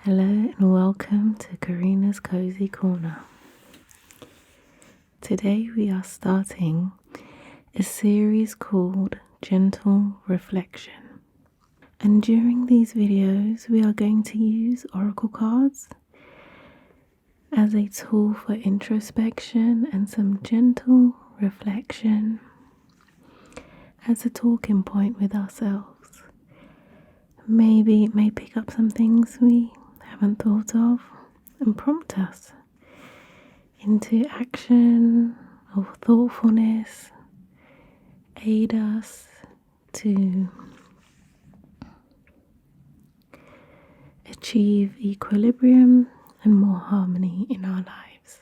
Hello and welcome to Karina's Cozy Corner. Today we are starting a series called Gentle Reflection. And during these videos we are going to use oracle cards as a tool for introspection and some gentle reflection as a talking point with ourselves. Maybe it may pick up some things we haven't thought of and prompt us into action or thoughtfulness, aid us to achieve equilibrium and more harmony in our lives.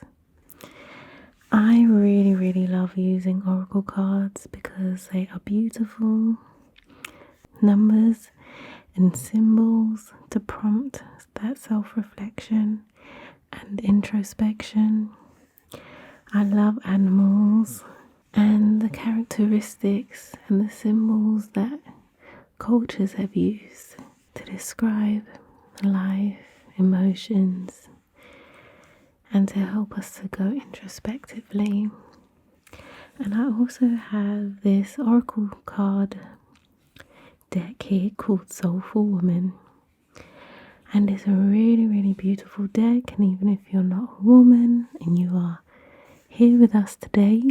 I really love using oracle cards because they are beautiful numbers and symbols to prompt that self-reflection and introspection. I love animals and the characteristics and the symbols that cultures have used to describe life, emotions, and to help us to go introspectively. And I also have this oracle card deck here called Soulful Woman, and it's a really beautiful deck. And even if you're not a woman and you are here with us today,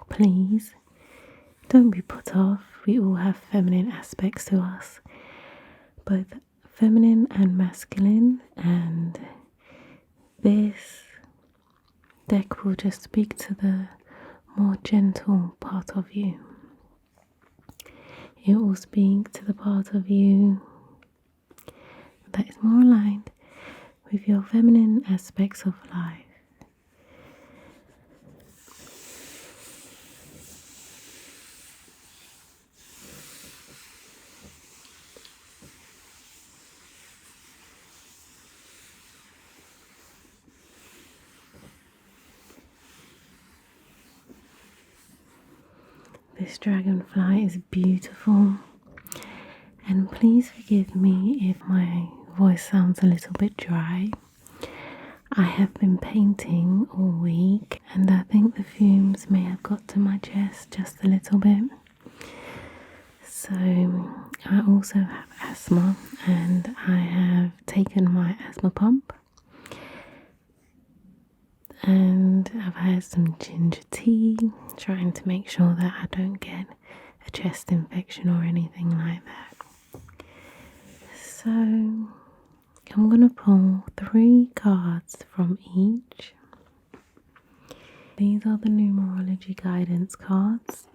please don't be put off. We all have feminine aspects to us, both feminine and masculine, and this deck will just speak to the more gentle part of you. It will speak to the part of you that is more aligned with your feminine aspects of life. This dragonfly is beautiful, and please forgive me if my voice sounds a little bit dry. I have been painting all week and I think the fumes may have got to my chest just a little bit. So I also have asthma and I have taken my asthma pump, and I've had some ginger tea, trying to make sure that I don't get a chest infection or anything like that. So I'm going to pull 3 cards from each. These are the numerology guidance cards.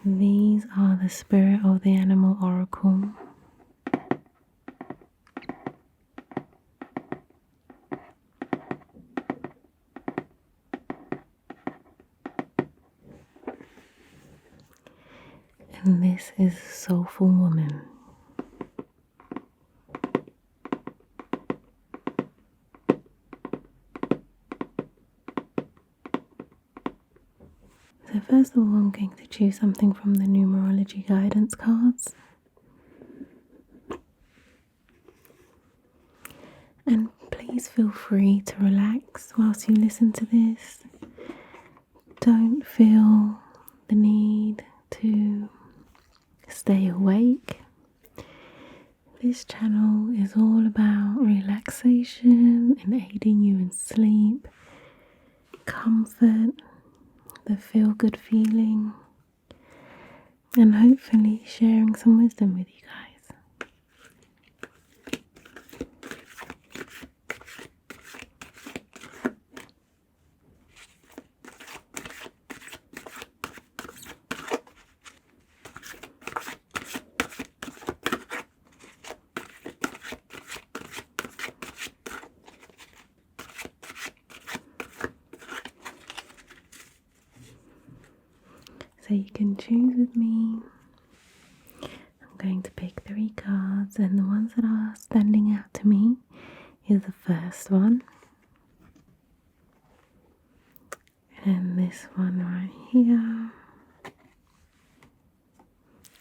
These are the spirit of the animal oracle. And this is Soulful Woman. So first of all, I'm going to choose something from the numerology guidance cards. And please feel free to relax whilst you listen to this. Don't feel the need to stay awake. This channel is all about relaxation and aiding you in sleep, comfort, the feel-good feeling, and hopefully sharing some wisdom with you guys. So you can choose with me. I'm going to pick 3 cards, and the ones that are standing out to me is the first one, and this one right here,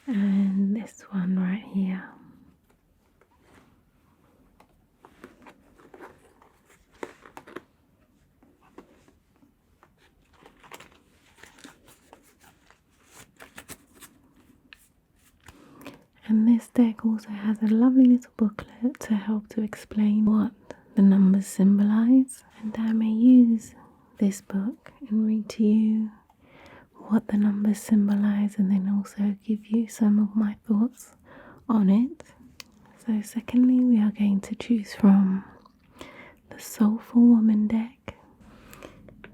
and this one right here. And this deck also has a lovely little booklet to help to explain what the numbers symbolize. And I may use this book and read to you what the numbers symbolize, and then also give you some of my thoughts on it. So secondly, we are going to choose from the Soulful Woman deck.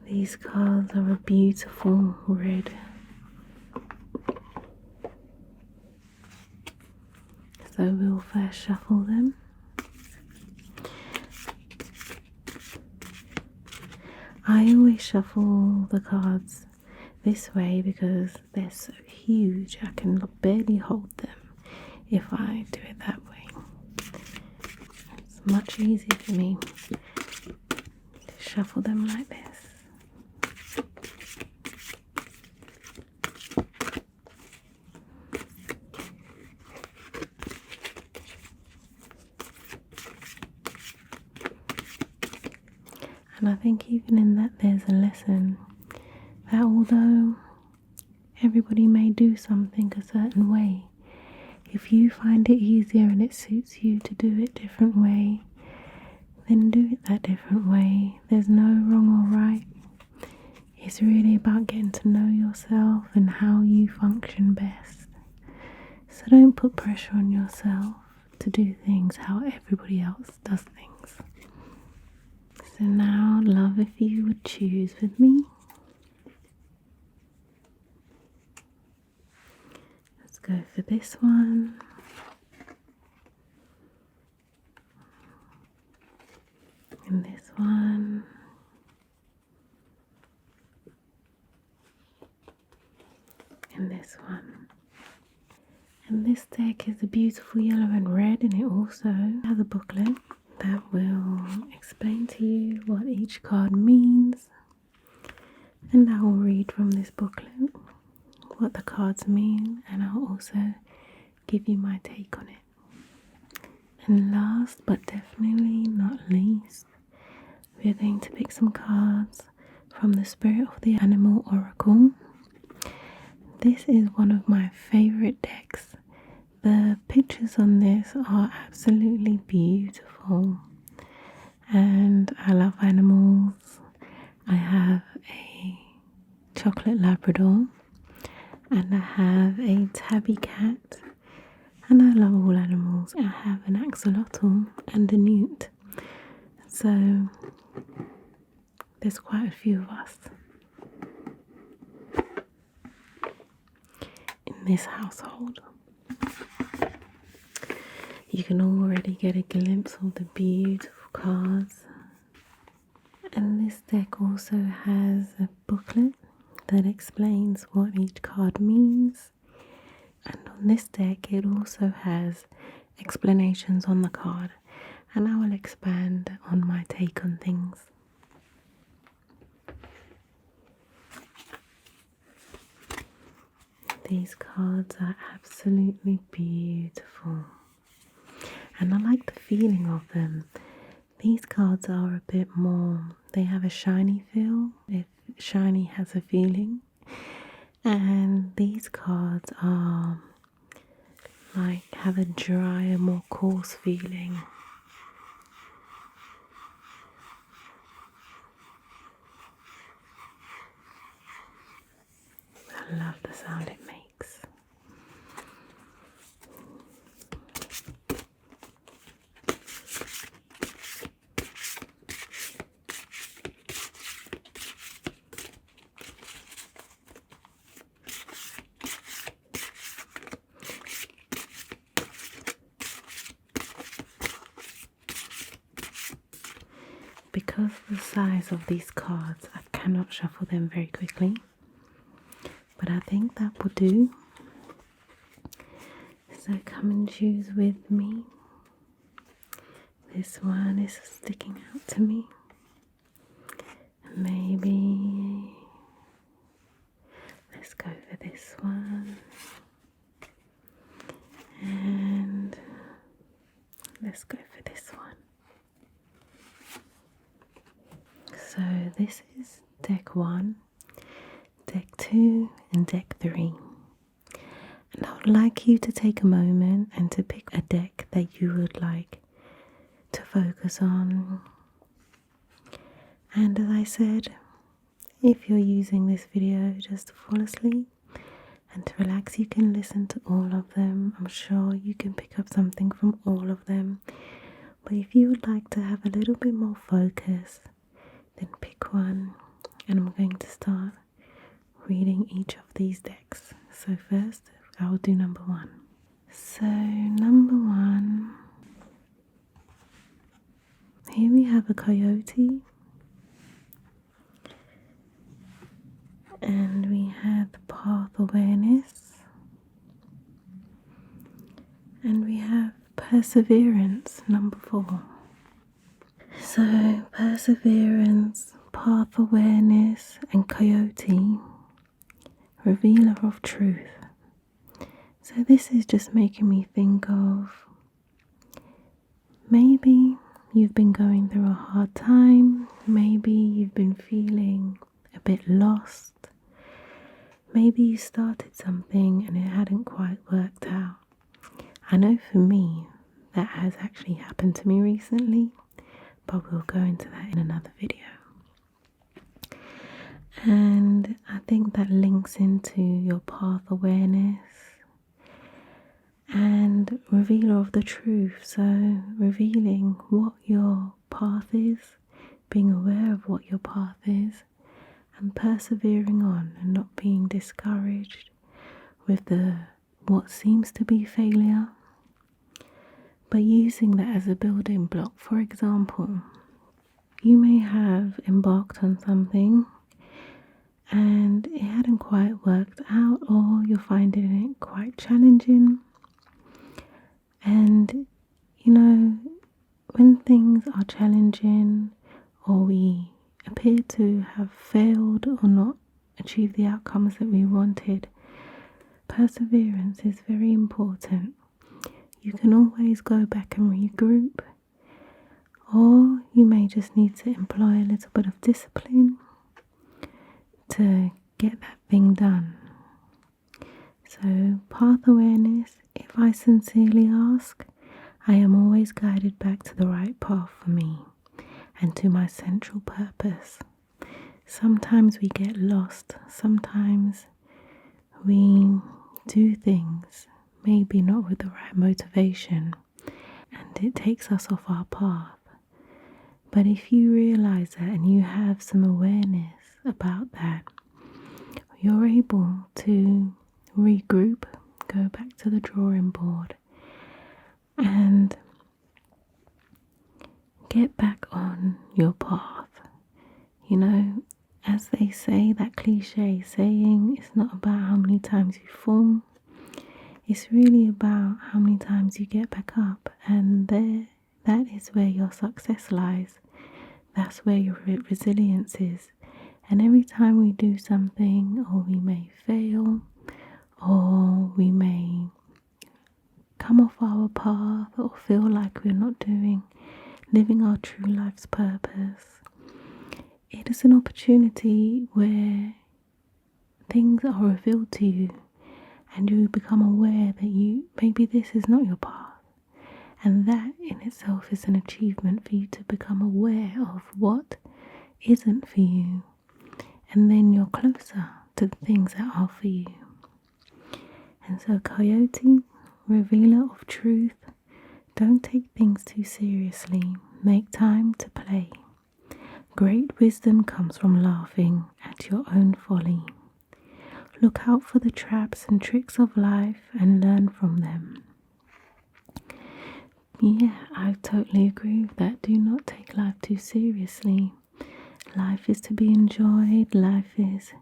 These cards are a beautiful red. So we'll first shuffle them. I always shuffle the cards this way because they're so huge I can barely hold them if I do it that way. It's much easier for me to shuffle them like this. And I think even in that there's a lesson that although everybody may do something a certain way, if you find it easier and it suits you to do it a different way, then do it that different way. There's no wrong or right. It's really about getting to know yourself and how you function best. So don't put pressure on yourself to do things how everybody else does things. So now, love, if you would choose with me. Let's go for this one. And this one. And this one. And this deck is a beautiful yellow and red, and it also has a booklet that will explain to you what each card means. And I will read from this booklet what the cards mean, and I'll also give you my take on it. And last but definitely not least, we're going to pick some cards from the Spirit of the Animal Oracle. This is one of my favorite decks. The pictures on this are absolutely beautiful, and I love animals. I have a chocolate Labrador, and I have a tabby cat, and I love all animals. I have an axolotl and a newt, so there's quite a few of us in this household. You can already get a glimpse of the beautiful cards. And this deck also has a booklet that explains what each card means. And on this deck it also has explanations on the card. And I will expand on my take on things. These cards are absolutely beautiful. And I like the feeling of them. These cards are a bit more, they have a shiny feel, if shiny has a feeling. And these cards are like, have a drier, more coarse feeling. I love the sound it makes. Because of the size of these cards, I cannot shuffle them very quickly, but I think that will do. So So come and choose with me. This one is sticking out to me. Maybe let's go for this one. And let's go for this one. So this is deck 1, deck 2 and deck 3. And I would like you to take a moment and to pick a deck that you would like to focus on. And as I said, if you're using this video just to fall asleep and to relax, you can listen to all of them. I'm sure you can pick up something from all of them. But if you would like to have a little bit more focus, then pick one. And I'm going to start reading each of these decks. So first, I will do number 1. So number 1, here we have a coyote. And we have path awareness. And we have perseverance, number 4. So perseverance, path awareness, and coyote, revealer of truth. So this is just making me think of maybe you've been going through a hard time. Maybe you've been feeling a bit lost. Maybe you started something and it hadn't quite worked out. I know for me that has actually happened to me recently, but we'll go into that in another video. And I think that links into your path awareness and revealer of the truth. So revealing what your path is, being aware of what your path is, and persevering on and not being discouraged with what seems to be failure, but using that as a building block. For example, you may have embarked on something and it hadn't quite worked out, or you're finding it quite challenging. And you know, when things are challenging or we appear to have failed or not achieved the outcomes that we wanted, perseverance is very important. You can always go back and regroup, or you may just need to employ a little bit of discipline to get that thing done. So path awareness, if I sincerely ask, I am always guided back to the right path for me and to my central purpose. Sometimes we get lost, sometimes we do things maybe not with the right motivation and it takes us off our path. But if you realize that and you have some awareness about that, you're able to regroup, go back to the drawing board and get back on your path. You know, as they say, that cliche saying, it's not about how many times you fall, it's really about how many times you get back up. And that is where your success lies. That's where your resilience is. And every time we do something, or we may fail, or we may come off our path, or feel like we're not living our true life's purpose, it is an opportunity where things are revealed to you and you become aware that maybe this is not your path. And that in itself is an achievement for you to become aware of what isn't for you. And then you're closer to the things that are for you. And so coyote, revealer of truth, don't take things too seriously. Make time to play. Great wisdom comes from laughing at your own folly. Look out for the traps and tricks of life and learn from them. Yeah, I totally agree with that. Do not take life too seriously. Life is to be enjoyed. Life is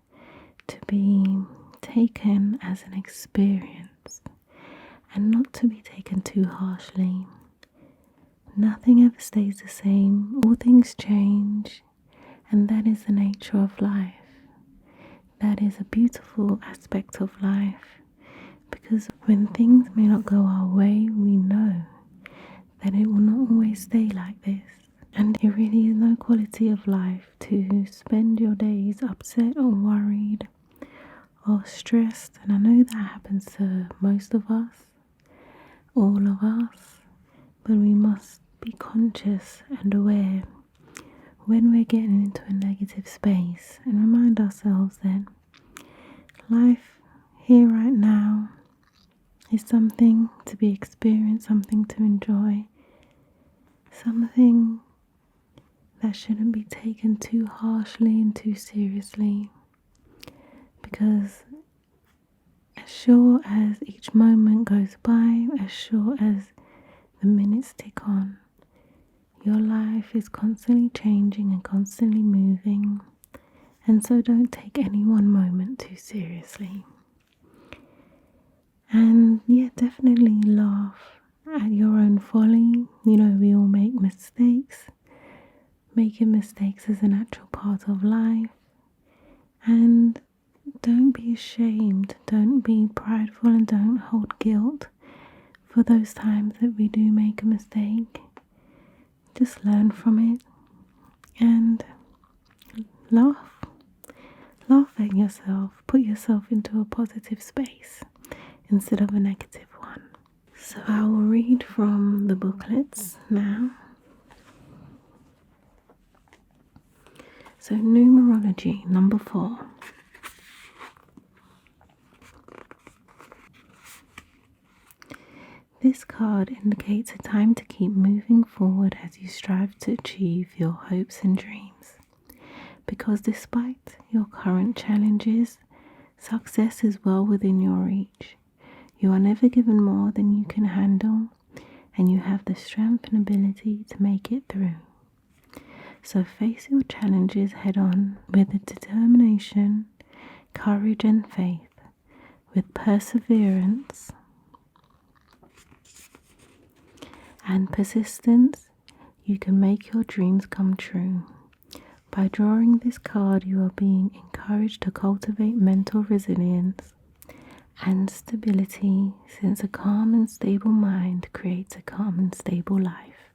to be taken as an experience. and not to be taken too harshly. Nothing ever stays the same, all things change, and that is the nature of life. That is a beautiful aspect of life, because when things may not go our way, we know that it will not always stay like this. And it really is no quality of life to spend your days upset or worried or stressed. And I know that happens to most of us, all of us, but we must be conscious and aware when we're getting into a negative space and remind ourselves that life here right now is something to be experienced, something to enjoy, something that shouldn't be taken too harshly and too seriously, because as sure as each moment goes by, as sure as the minutes tick on, your life is constantly changing and constantly moving, and so don't take any one moment too seriously. And yeah, definitely laugh at your own folly. You know, we all make mistakes. Making mistakes is a natural part of life. And don't be ashamed, don't be prideful, and don't hold guilt for those times that we do make a mistake. Just learn from it and laugh. Laugh at yourself. Put yourself into a positive space instead of a negative one. So I will read from the booklets now. So numerology, number 4. This card indicates a time to keep moving forward as you strive to achieve your hopes and dreams. Because despite your current challenges, success is well within your reach. You are never given more than you can handle, and you have the strength and ability to make it through. So face your challenges head on with determination, courage and faith. With perseverance and persistence, you can make your dreams come true. By drawing this card, you are being encouraged to cultivate mental resilience and stability, since a calm and stable mind creates a calm and stable life.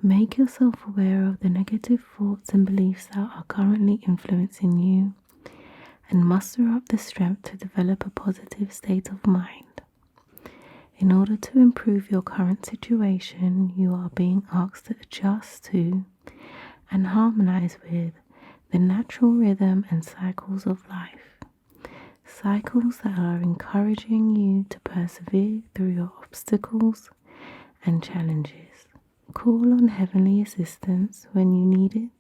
Make yourself aware of the negative thoughts and beliefs that are currently influencing you, and muster up the strength to develop a positive state of mind. In order to improve your current situation, you are being asked to adjust to and harmonize with the natural rhythm and cycles of life. Cycles that are encouraging you to persevere through your obstacles and challenges. Call on heavenly assistance when you need it,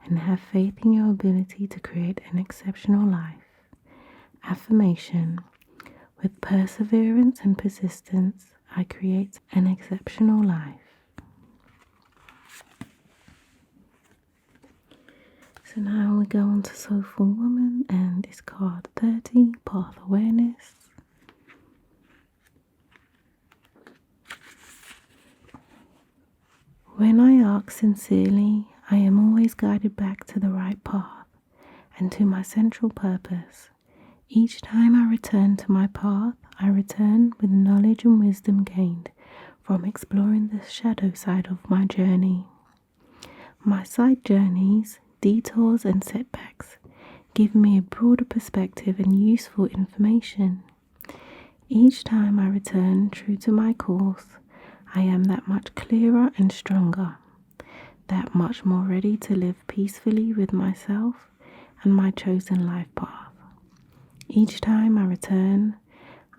and have faith in your ability to create an exceptional life. Affirmation: with perseverance and persistence, I create an exceptional life. So now we go on to Soulful Woman, and it's card 30, Path Awareness. When I ask sincerely, I am always guided back to the right path and to my central purpose. Each time I return to my path, I return with knowledge and wisdom gained from exploring the shadow side of my journey. My side journeys, detours and setbacks give me a broader perspective and useful information. Each time I return true to my course, I am that much clearer and stronger, that much more ready to live peacefully with myself and my chosen life path. Each time I return,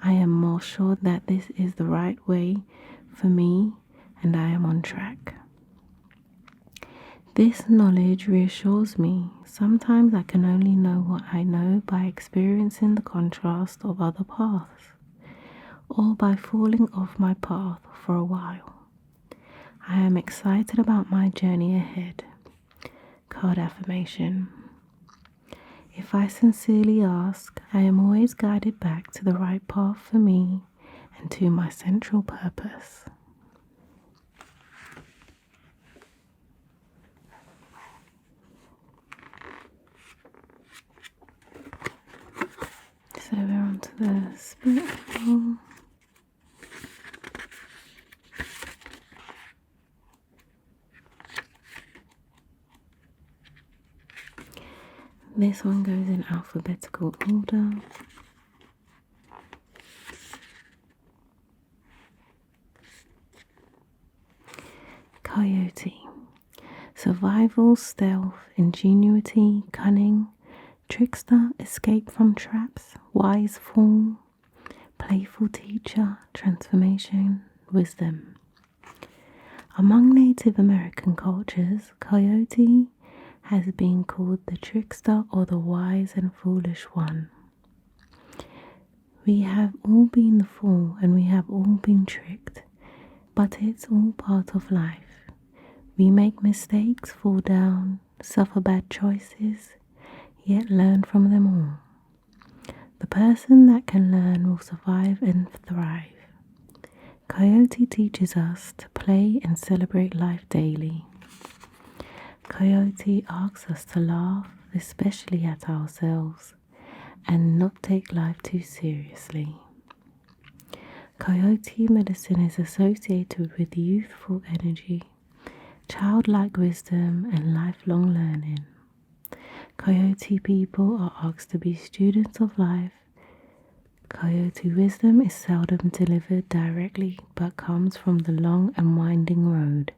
I am more sure that this is the right way for me and I am on track. This knowledge reassures me. Sometimes I can only know what I know by experiencing the contrast of other paths, or by falling off my path for a while. I am excited about my journey ahead. Card affirmation: if I sincerely ask, I am always guided back to the right path for me and to my central purpose. So we're on to the spirit level. This one goes in alphabetical order. Coyote. Survival, stealth, ingenuity, cunning, trickster, escape from traps, wise fool, playful teacher, transformation, wisdom. Among Native American cultures, coyote has been called the trickster or the wise and foolish one. We have all been the fool and we have all been tricked, but it's all part of life. We make mistakes, fall down, suffer bad choices, yet learn from them all. The person that can learn will survive and thrive. Coyote teaches us to play and celebrate life daily. Coyote asks us to laugh, especially at ourselves, and not take life too seriously. Coyote medicine is associated with youthful energy, childlike wisdom, and lifelong learning. Coyote people are asked to be students of life. Coyote wisdom is seldom delivered directly, but comes from the long and winding road.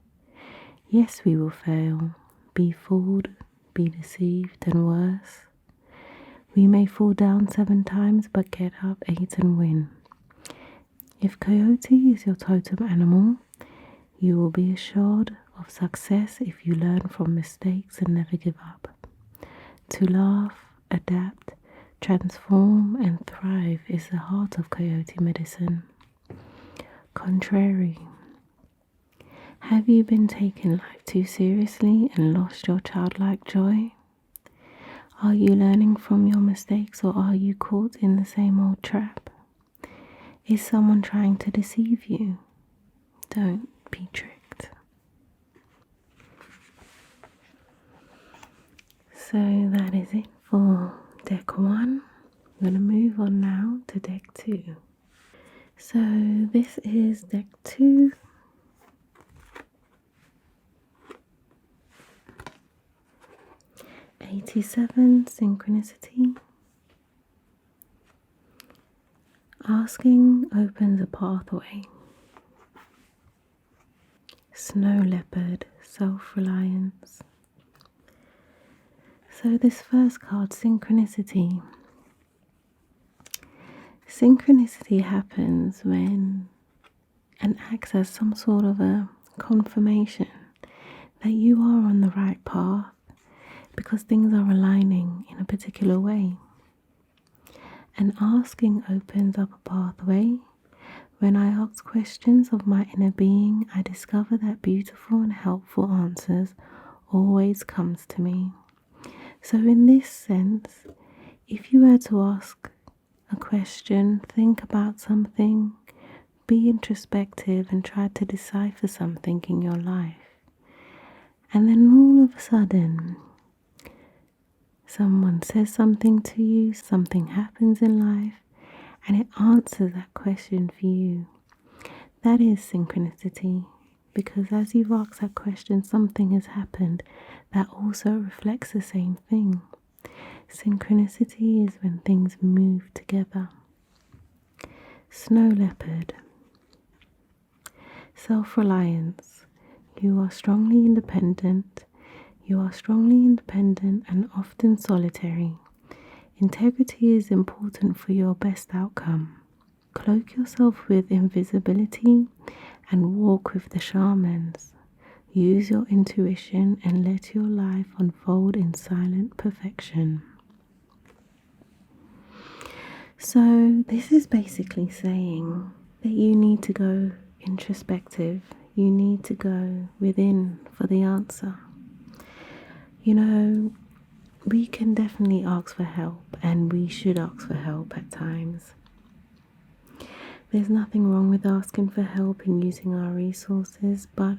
Yes, we will fail, be fooled, be deceived, and worse. We may fall down 7 times, but get up 8 and win. If coyote is your totem animal, you will be assured of success if you learn from mistakes and never give up. To laugh, adapt, transform, and thrive is the heart of coyote medicine. Contrary. Have you been taking life too seriously and lost your childlike joy? Are you learning from your mistakes, or are you caught in the same old trap? Is someone trying to deceive you? Don't be tricked. So that is it for deck 1. I'm going to move on now to deck 2. So this is deck 2. '87 Synchronicity. Asking opens a pathway. Snow Leopard, self-reliance. So this first card, Synchronicity. Synchronicity happens when and acts as some sort of a confirmation that you are on the right path because things are aligning in a particular way. And asking opens up a pathway. When I ask questions of my inner being, I discover that beautiful and helpful answers always comes to me. So in this sense, if you were to ask a question, think about something, be introspective and try to decipher something in your life, and then all of a sudden, someone says something to you, something happens in life, and it answers that question for you. That is synchronicity, because as you've asked that question, something has happened that also reflects the same thing. Synchronicity is when things move together. Snow Leopard. Self-reliance. You are strongly independent. You are strongly independent and often solitary. Integrity is important for your best outcome. Cloak yourself with invisibility and walk with the shamans. Use your intuition and let your life unfold in silent perfection. So this is basically saying that you need to go introspective. You need to go within for the answer. You know, we can definitely ask for help, and we should ask for help at times. There's nothing wrong with asking for help in using our resources, but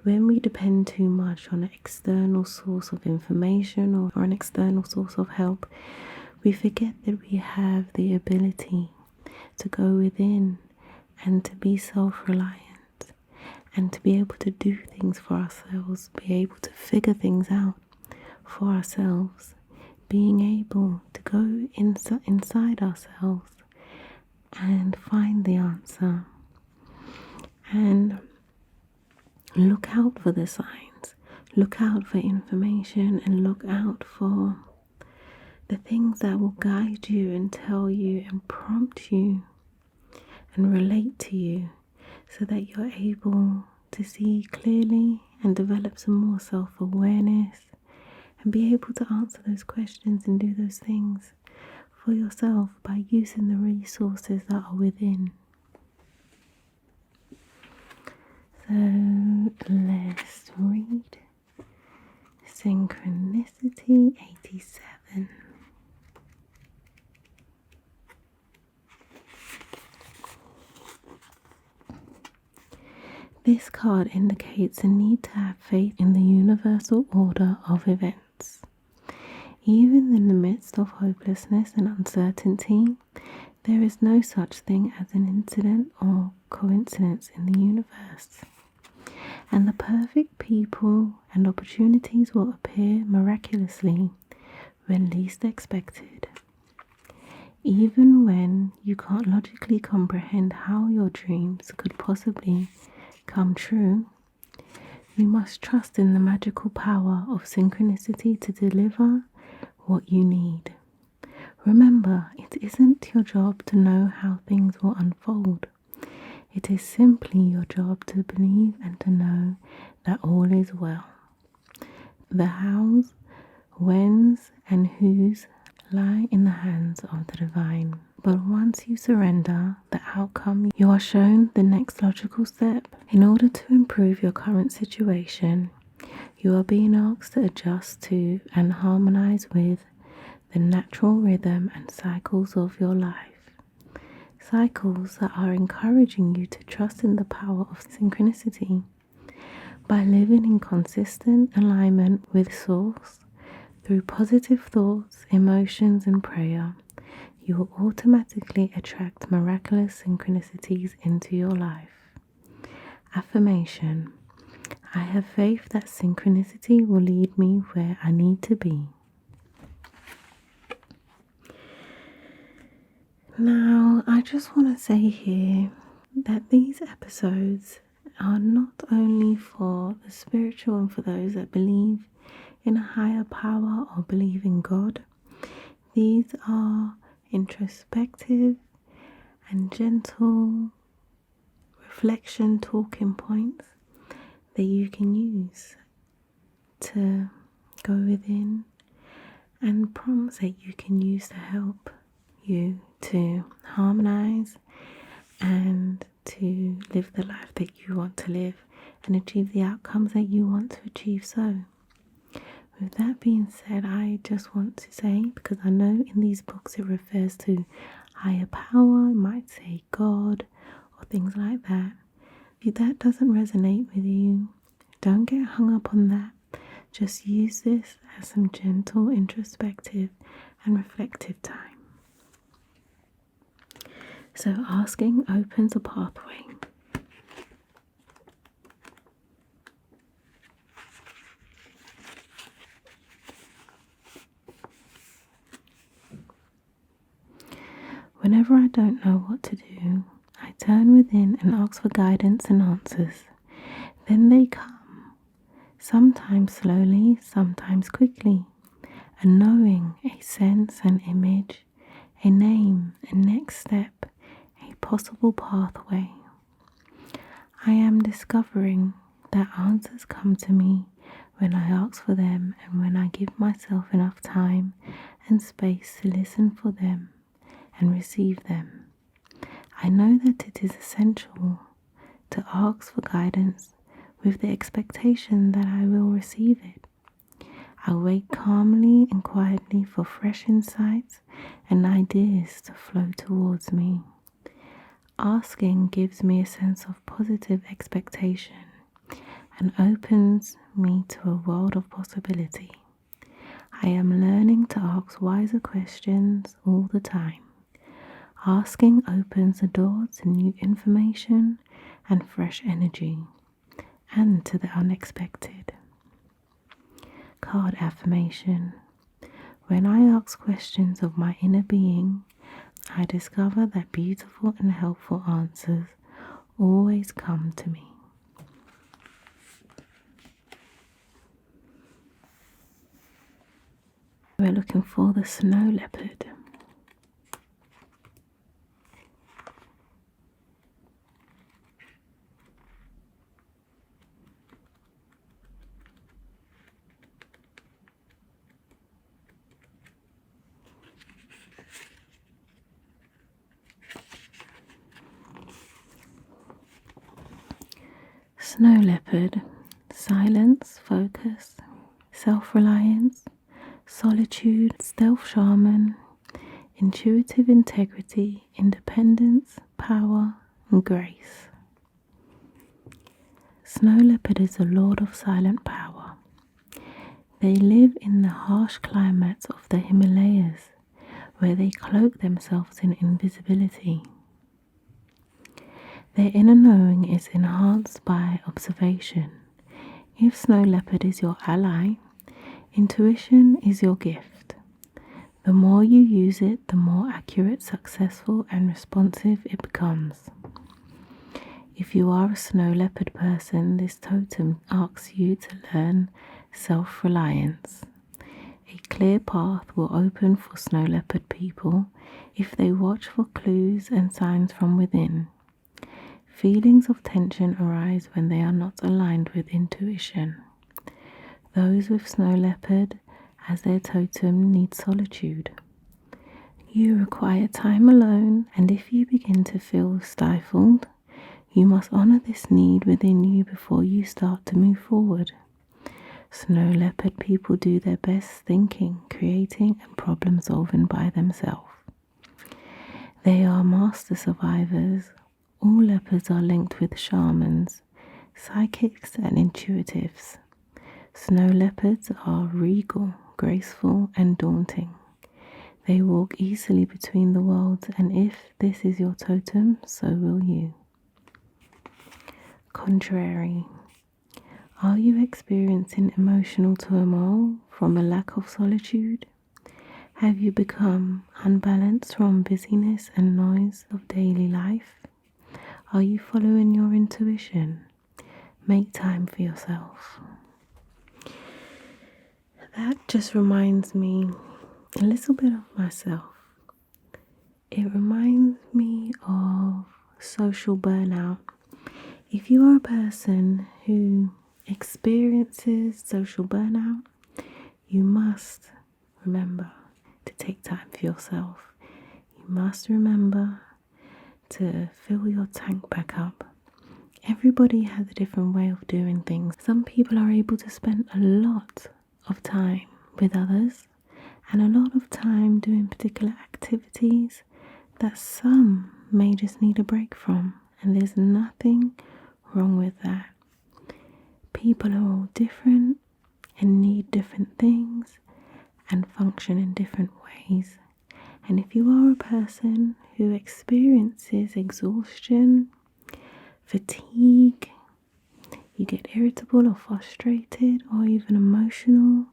when we depend too much on an external source of information or an external source of help, we forget that we have the ability to go within and to be self-reliant and to be able to do things for ourselves, be able to figure things out for ourselves, being able to go inside ourselves and find the answer and look out for the signs, look out for information, and look out for the things that will guide you and tell you and prompt you and relate to you so that you're able to see clearly and develop some more self-awareness and be able to answer those questions and do those things for yourself by using the resources that are within. So let's read Synchronicity 87. This card indicates a need to have faith in the universal order of events. Even in the midst of hopelessness and uncertainty, there is no such thing as an incident or coincidence in the universe. And the perfect people and opportunities will appear miraculously when least expected. Even when you can't logically comprehend how your dreams could possibly come true, you must trust in the magical power of synchronicity to deliver what you need. Remember, it isn't your job to know how things will unfold. It is simply your job to believe and to know that all is well. The hows, whens, and whos lie in the hands of the divine. But once you surrender the outcome, you are shown the next logical step. In order to improve your current situation, you are being asked to adjust to and harmonize with the natural rhythm and cycles of your life. Cycles that are encouraging you to trust in the power of synchronicity. By living in consistent alignment with Source, through positive thoughts, emotions, and prayer, you will automatically attract miraculous synchronicities into your life. Affirmation: I have faith that synchronicity will lead me where I need to be. Now, I just want to say here that these episodes are not only for the spiritual and for those that believe in a higher power or believe in God. These are introspective and gentle reflection talking points that you can use to go within, and prompts that you can use to help you to harmonize and to live the life that you want to live and achieve the outcomes that you want to achieve. So with that being said, I just want to say, because I know in these books it refers to higher power, it might say God or things like that. If that doesn't resonate with you, don't get hung up on that. Just use this as some gentle, introspective and reflective time. So asking opens a pathway. Whenever I don't know what to do, I turn within and ask for guidance and answers. Then they come, sometimes slowly, sometimes quickly. A knowing, a sense, an image, a name, a next step, a possible pathway. I am discovering that answers come to me when I ask for them and when I give myself enough time and space to listen for them and receive them. I know that it is essential to ask for guidance with the expectation that I will receive it. I wait calmly and quietly for fresh insights and ideas to flow towards me. Asking gives me a sense of positive expectation and opens me to a world of possibility. I am learning to ask wiser questions all the time. Asking opens the door to new information and fresh energy, and to the unexpected. Card affirmation. When I ask questions of my inner being, I discover that beautiful and helpful answers always come to me. We're looking for the snow leopard. Snow leopard, silence, focus, self-reliance, solitude, stealth shaman, intuitive integrity, independence, power, and grace. Snow leopard is the lord of silent power. They live in the harsh climates of the Himalayas, where they cloak themselves in invisibility. Their inner knowing is enhanced by observation. If snow leopard is your ally, intuition is your gift. The more you use it, the more accurate, successful, and responsive it becomes. If you are a snow leopard person, this totem asks you to learn self-reliance. A clear path will open for snow leopard people if they watch for clues and signs from within. Feelings of tension arise when they are not aligned with intuition. Those with snow leopard as their totem need solitude. You require time alone, and if you begin to feel stifled, you must honor this need within you before you start to move forward. Snow leopard people do their best thinking, creating, and problem solving by themselves. They are master survivors. All leopards are linked with shamans, psychics, and intuitives. Snow leopards are regal, graceful, and daunting. They walk easily between the worlds, and if this is your totem, so will you. Contrary. Are you experiencing emotional turmoil from a lack of solitude? Have you become unbalanced from busyness and noise of daily life? Are you following your intuition? Make time for yourself. That just reminds me a little bit of myself. It reminds me of social burnout. If you are a person who experiences social burnout, you must remember to take time for yourself. You must remember to fill your tank back up. Everybody has a different way of doing things. Some people are able to spend a lot of time with others and a lot of time doing particular activities that some may just need a break from, and there's nothing wrong with that. People are all different and need different things and function in different ways. And if you are a person who experiences exhaustion, fatigue, you get irritable or frustrated or even emotional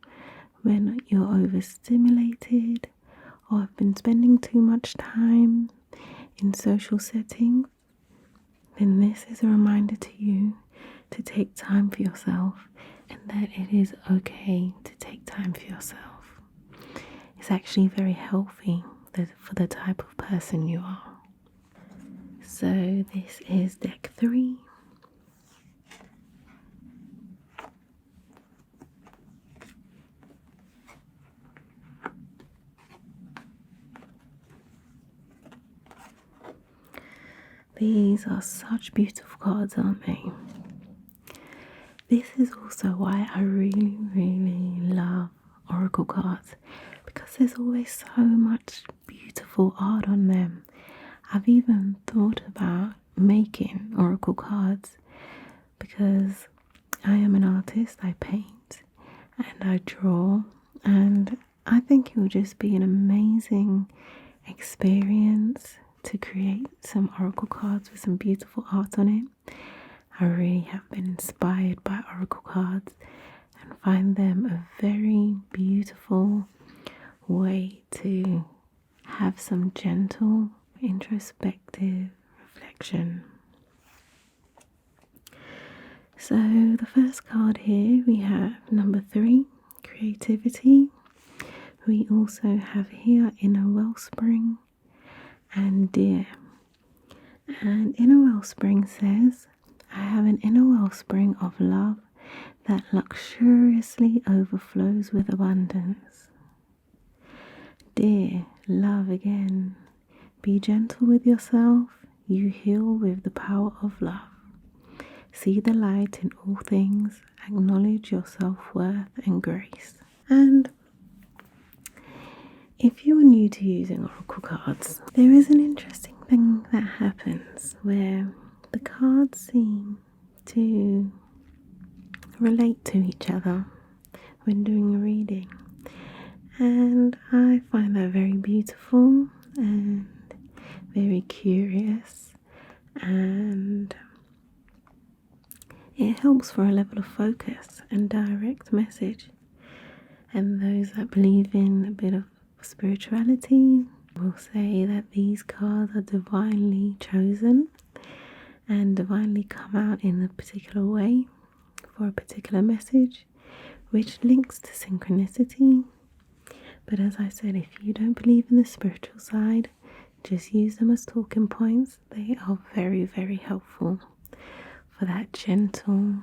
when you're overstimulated or have been spending too much time in social settings, then this is a reminder to you to take time for yourself, and that it is okay to take time for yourself. It's actually very healthy for the type of person you are. So this is deck 3. These are such beautiful cards, aren't they? This is also why I really, really love oracle cards, because there's always so much beautiful art on them. I've even thought about making oracle cards because I am an artist. I paint and I draw, and I think it would just be an amazing experience to create some oracle cards with some beautiful art on it. I really have been inspired by oracle cards and find them a very beautiful way to have some gentle introspective reflection. So the first card here we have number 3, creativity. We also have here inner wellspring and dear. And inner wellspring says, I have an inner wellspring of love that luxuriously overflows with abundance. Dear, love again. Be gentle with yourself. You heal with the power of love. See the light in all things. Acknowledge your self-worth and grace. And if you're new to using oracle cards, there is an interesting thing that happens where the cards seem to relate to each other when doing a reading. And I find that very beautiful and very curious, and it helps for a level of focus and direct message. And those that believe in a bit of spirituality will say that these cards are divinely chosen and divinely come out in a particular way for a particular message, which links to synchronicity. But as I said, if you don't believe in the spiritual side, just use them as talking points. They are very, very helpful for that gentle,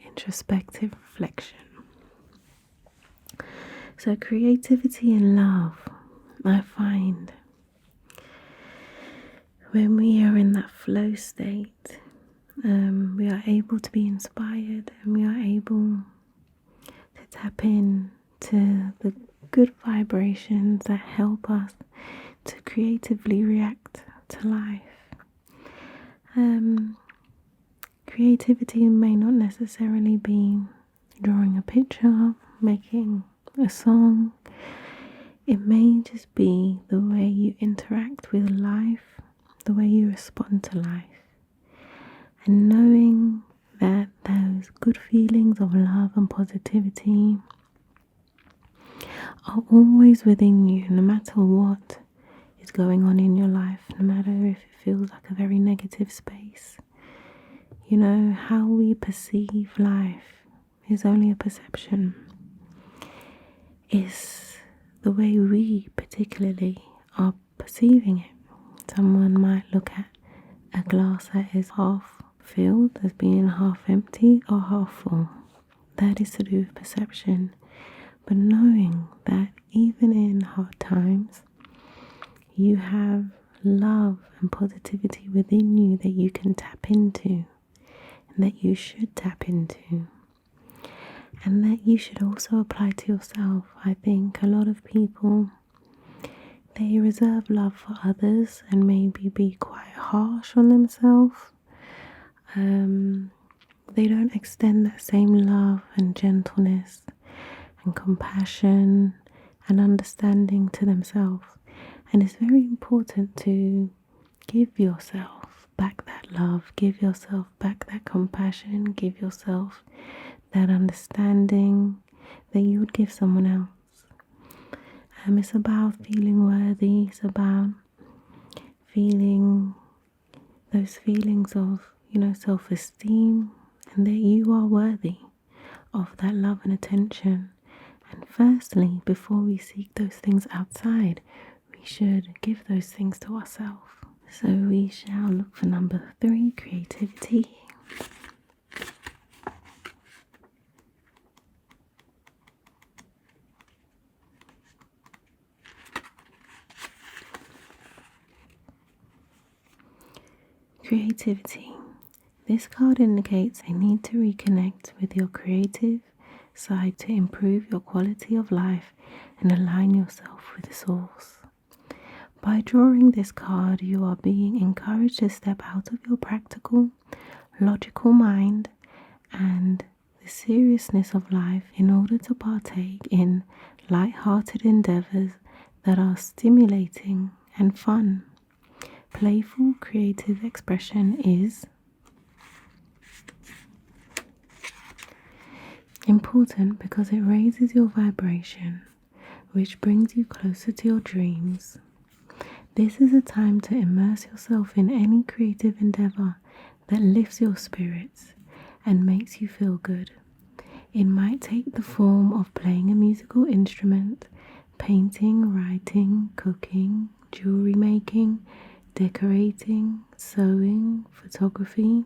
introspective reflection. So creativity and love, I find when we are in that flow state, we are able to be inspired and we are able to tap in to the good vibrations that help us to creatively react to life. Creativity may not necessarily be drawing a picture, making a song. It may just be the way you interact with life, the way you respond to life. And knowing that those good feelings of love and positivity are always within you, no matter what is going on in your life, no matter if it feels like a very negative space. You know, how we perceive life is only a perception. It's the way we particularly are perceiving it. Someone might look at a glass that is half filled as being half empty or half full. That is to do with perception. But knowing that even in hard times, you have love and positivity within you that you can tap into, and that you should tap into, and that you should also apply to yourself. I think a lot of people, they reserve love for others and maybe be quite harsh on themselves. They don't extend that same love and gentleness and compassion and understanding to themselves. And it's very important to give yourself back that love, give yourself back that compassion, give yourself that understanding that you would give someone else. It's about feeling worthy. It's about feeling those feelings of, self-esteem, and that you are worthy of that love and attention. And firstly, before we seek those things outside, we should give those things to ourselves. So we shall look for number 3, creativity. Creativity. This card indicates a need to reconnect with your creative side to improve your quality of life and align yourself with the source. By drawing this card, you are being encouraged to step out of your practical, logical mind and the seriousness of life in order to partake in light-hearted endeavors that are stimulating and fun. Playful creative expression is important because it raises your vibration, which brings you closer to your dreams. This is a time to immerse yourself in any creative endeavor that lifts your spirits and makes you feel good. It might take the form of playing a musical instrument, painting, writing, cooking, jewelry making, decorating, sewing, photography,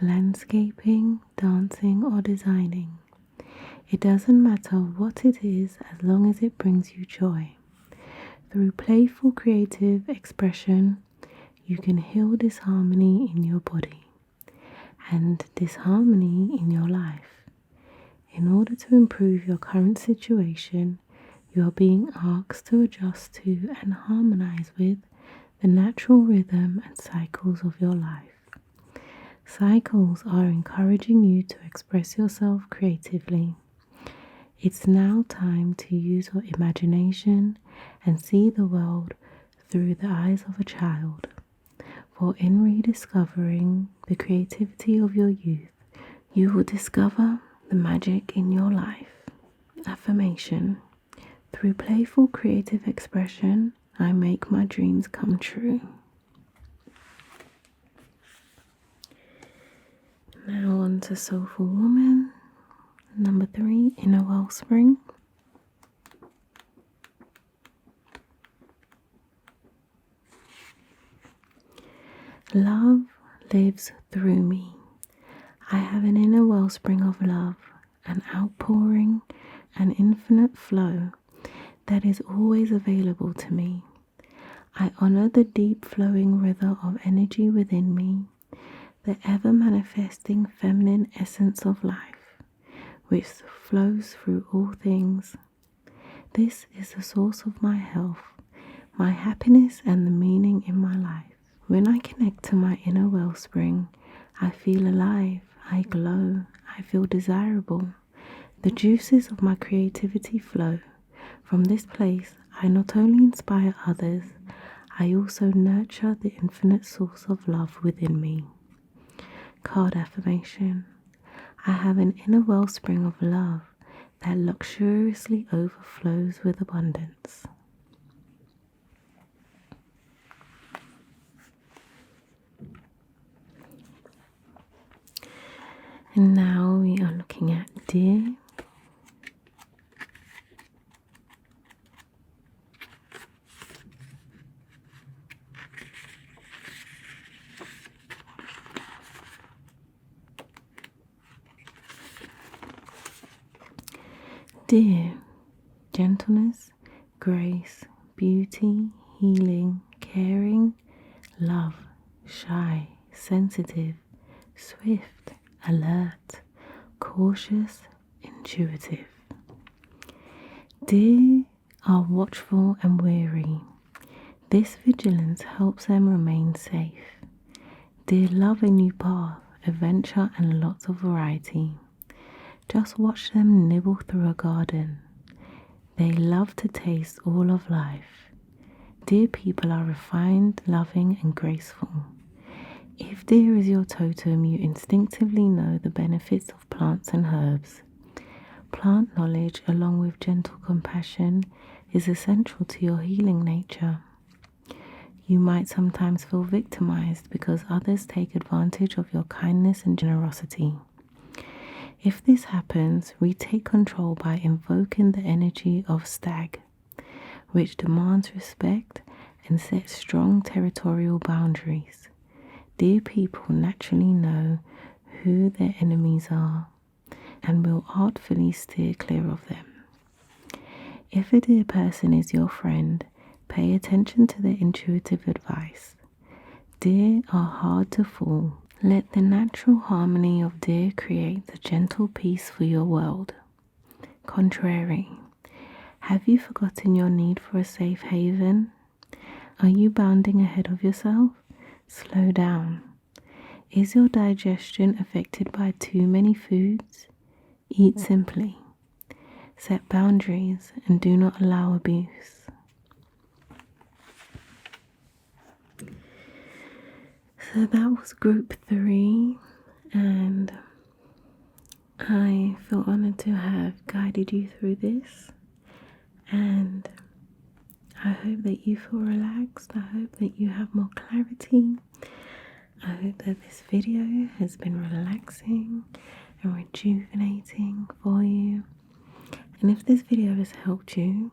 landscaping, dancing, or designing. It doesn't matter what it is as long as it brings you joy. Through playful creative expression, you can heal disharmony in your body and disharmony in your life. In order to improve your current situation, you are being asked to adjust to and harmonize with the natural rhythm and cycles of your life. Cycles are encouraging you to express yourself creatively. It's now time to use your imagination and see the world through the eyes of a child. For in rediscovering the creativity of your youth, you will discover the magic in your life. Affirmation. Through playful creative expression, I make my dreams come true. Now on to Soulful Woman. Number 3, Inner Wellspring. Love lives through me. I have an inner wellspring of love, an outpouring, an infinite flow that is always available to me. I honor the deep flowing river of energy within me, the ever manifesting feminine essence of life, which flows through all things. This is the source of my health, my happiness, and the meaning in my life. When I connect to my inner wellspring, I feel alive, I glow, I feel desirable. The juices of my creativity flow. From this place, I not only inspire others, I also nurture the infinite source of love within me. Card affirmation. I have an inner wellspring of love that luxuriously overflows with abundance. And now we are looking at Deer. Deer, gentleness, grace, beauty, healing, caring, love, shy, sensitive, swift, alert, cautious, intuitive. Deer are watchful and wary. This vigilance helps them remain safe. Deer love a new path, adventure, and lots of variety. Just watch them nibble through a garden. They love to taste all of life. Deer people are refined, loving, and graceful. If deer is your totem, you instinctively know the benefits of plants and herbs. Plant knowledge, along with gentle compassion, is essential to your healing nature. You might sometimes feel victimized because others take advantage of your kindness and generosity. If this happens, we take control by invoking the energy of Stag, which demands respect and sets strong territorial boundaries. Deer people naturally know who their enemies are and will artfully steer clear of them. If a deer person is your friend, pay attention to their intuitive advice. Deer are hard to fool. Let the natural harmony of deer create a gentle peace for your world. Contrary, have you forgotten your need for a safe haven? Are you bounding ahead of yourself? Slow down. Is your digestion affected by too many foods? Eat simply. Set boundaries and do not allow abuse. So that was group 3, and I feel honored to have guided you through this, and I hope that you feel relaxed. I hope that you have more clarity. I hope that this video has been relaxing and rejuvenating for you. And if this video has helped you,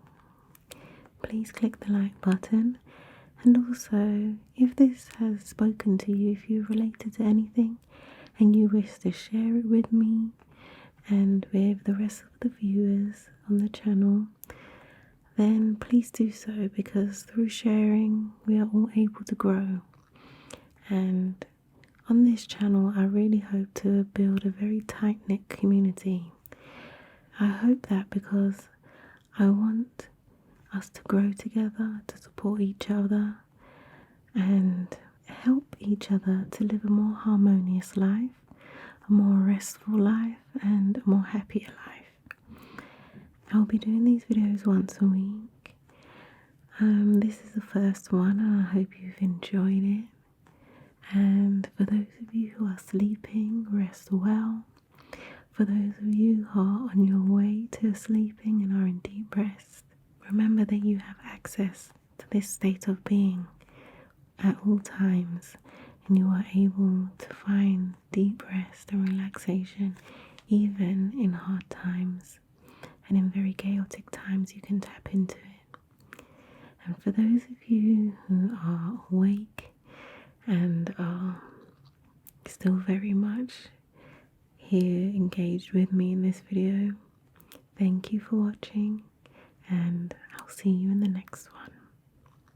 please click the like button. And also, if this has spoken to you, if you related to anything and you wish to share it with me and with the rest of the viewers on the channel, then please do so, because through sharing we are all able to grow. And on this channel I really hope to build a very tight-knit community. I hope that because I want us to grow together, to support each other and help each other to live a more harmonious life, a more restful life and a more happier life. I'll be doing these videos once a week. This is the first one and I hope you've enjoyed it. And for those of you who are sleeping, rest well. For those of you who are on your way to sleeping and are in deep rest, remember that you have access to this state of being at all times, and you are able to find deep rest and relaxation even in hard times, and in very chaotic times you can tap into it. And for those of you who are awake and are still very much here engaged with me in this video, thank you for watching, and I'll see you in the next one.